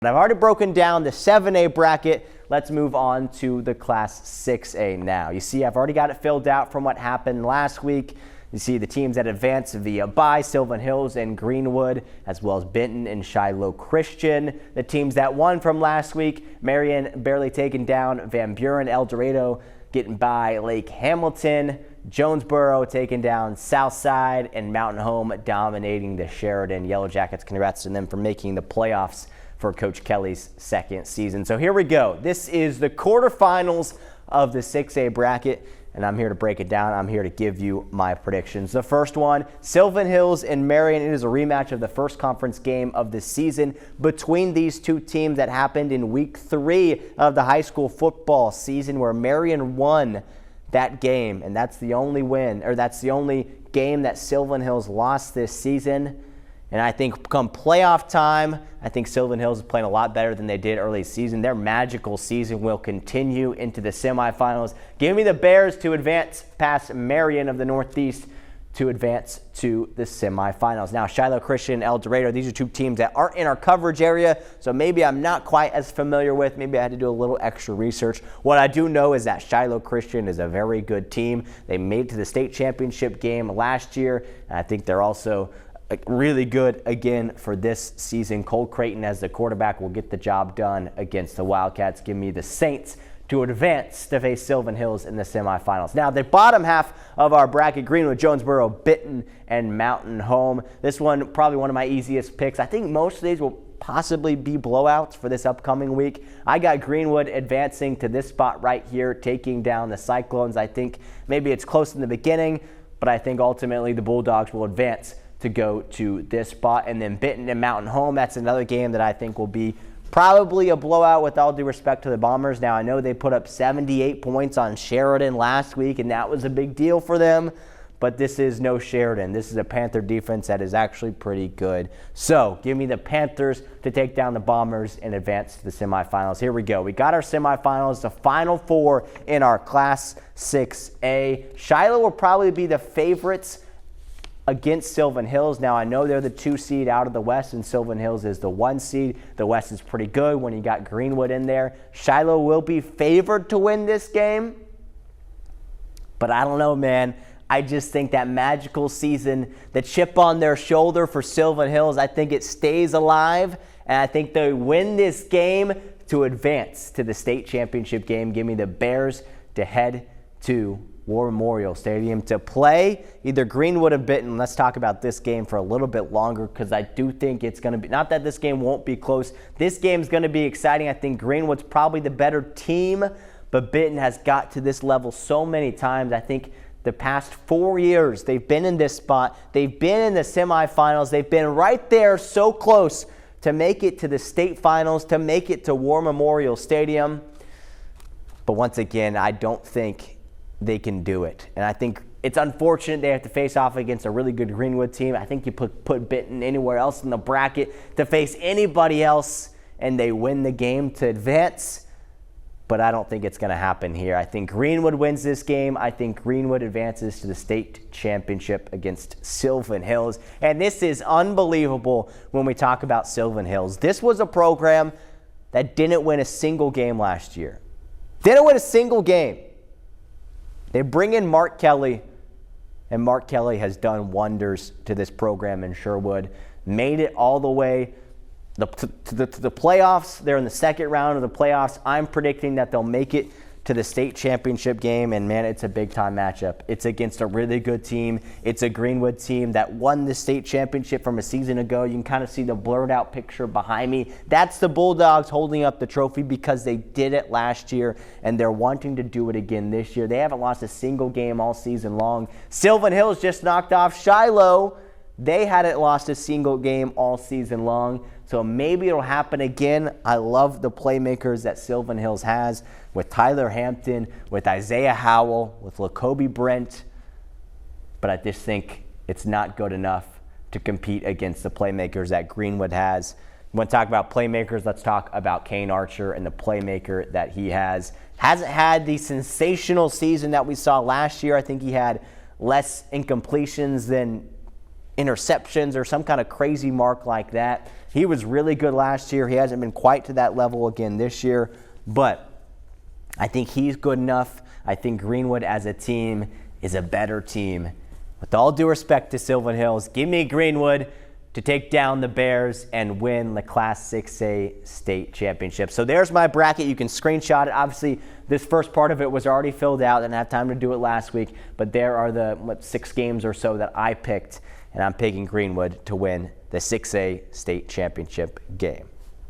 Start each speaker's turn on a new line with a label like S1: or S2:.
S1: I've already broken down the 7A bracket. Let's move on to the Class 6A now. You see, I've already got it filled out from what happened last week. You see the teams that advanced via bye, Sylvan Hills and Greenwood, as well as Benton and Shiloh Christian. The teams that won from last week, Marion barely taken down Van Buren, El Dorado getting by Lake Hamilton, Jonesboro taking down Southside, and Mountain Home dominating the Sheridan Yellow Jackets. Congrats to them for making the playoffs for Coach Kelly's second season. So here we go. This is the quarterfinals of the 6A bracket, and I'm here to break it down. I'm here to give you my predictions. The first one, Sylvan Hills and Marion. It is a rematch of the first conference game of the season between these two teams that happened in week 3 of the high school football season, where Marion won that game, and that's the only win, or that's the only game that Sylvan Hills lost this season. And I think come playoff time, I think Sylvan Hills is playing a lot better than they did early season. Their magical season will continue into the semifinals. Give me the Bears to advance past Marion of the Northeast to advance to the semifinals. Now, Shiloh Christian and El Dorado, these are two teams that aren't in our coverage area, so maybe I'm not quite as familiar with. Maybe I had to do a little extra research. What I do know is that Shiloh Christian is a very good team. They made it to the state championship game last year, and I think they're also really good again for this season. Cole Creighton as the quarterback will get the job done against the Wildcats. Give me the Saints to advance to face Sylvan Hills in the semifinals. Now, the bottom half of our bracket, Greenwood, Jonesboro, Benton, and Mountain Home. This one, probably one of my easiest picks. I think most of these will possibly be blowouts for this upcoming week. I got Greenwood advancing to this spot right here, taking down the Cyclones. I think maybe it's close in the beginning, but I think ultimately the Bulldogs will advance to go to this spot. And then Benton and Mountain Home, that's another game that I think will be probably a blowout, with all due respect to the Bombers. Now, I know they put up 78 points on Sheridan last week, and that was a big deal for them, but this is no Sheridan. This is a Panther defense that is actually pretty good. So give me the Panthers to take down the Bombers and advance to the semifinals. Here we go. We got our semifinals, the final 4 in our Class 6A. Shiloh will probably be the favorites against Sylvan Hills. Now, I know they're the 2 seed out of the West, and Sylvan Hills is the 1 seed. The West is pretty good when you got Greenwood in there. Shiloh will be favored to win this game, but I don't know, man. I just think that magical season, the chip on their shoulder for Sylvan Hills, I think it stays alive, and I think they win this game to advance to the state championship game. Give me the Bears to head to War Memorial Stadium to play either Greenwood or Benton. Let's talk about this game for a little bit longer, because I do think it's going to be, not that this game won't be close, this game's going to be exciting. I think Greenwood's probably the better team, but Benton has got to this level so many times. I think the past 4 years they've been in this spot. They've been in the semifinals. They've been right there, so close to make it to the state finals, to make it to War Memorial Stadium. But once again, I don't think they can do it. And I think it's unfortunate they have to face off against a really good Greenwood team. I think you put Benton anywhere else in the bracket to face anybody else, and they win the game to advance. But I don't think it's going to happen here. I think Greenwood wins this game. I think Greenwood advances to the state championship against Sylvan Hills. And this is unbelievable when we talk about Sylvan Hills. This was a program that didn't win a single game last year. Didn't win a single game. They bring in Mark Kelly, and Mark Kelly has done wonders to this program in Sherwood. Made it all the way to the playoffs. They're in the second round of the playoffs. I'm predicting that they'll make it to the state championship game, and man, it's a big-time matchup. It's against a really good team. It's a Greenwood team that won the state championship from a season ago. You can kind of see the blurred-out picture behind me. That's the Bulldogs holding up the trophy because they did it last year, and they're wanting to do it again this year. They haven't lost a single game all season long. Sylvan Hills just knocked off Shiloh. They hadn't lost a single game all season long, so maybe it'll happen again. I love the playmakers that Sylvan Hills has with Tyler Hampton, with Isaiah Howell, with Lacoby Brent, but I just think it's not good enough to compete against the playmakers that Greenwood has. You want to talk about playmakers? Let's talk about Kane Archer and the playmaker that he has. Hasn't had the sensational season that we saw last year. I think he had less incompletions than interceptions or some kind of crazy mark like that. He was really good last year. He hasn't been quite to that level again this year, but I think he's good enough. I think Greenwood as a team is a better team. With all due respect to Sylvan Hills, give me Greenwood to take down the Bears and win the Class 6A state championship. So there's my bracket. You can screenshot it. Obviously, this first part of it was already filled out. Didn't have time to do it last week, but there are the 6 games or so that I picked, and I'm picking Greenwood to win the 6A state championship game.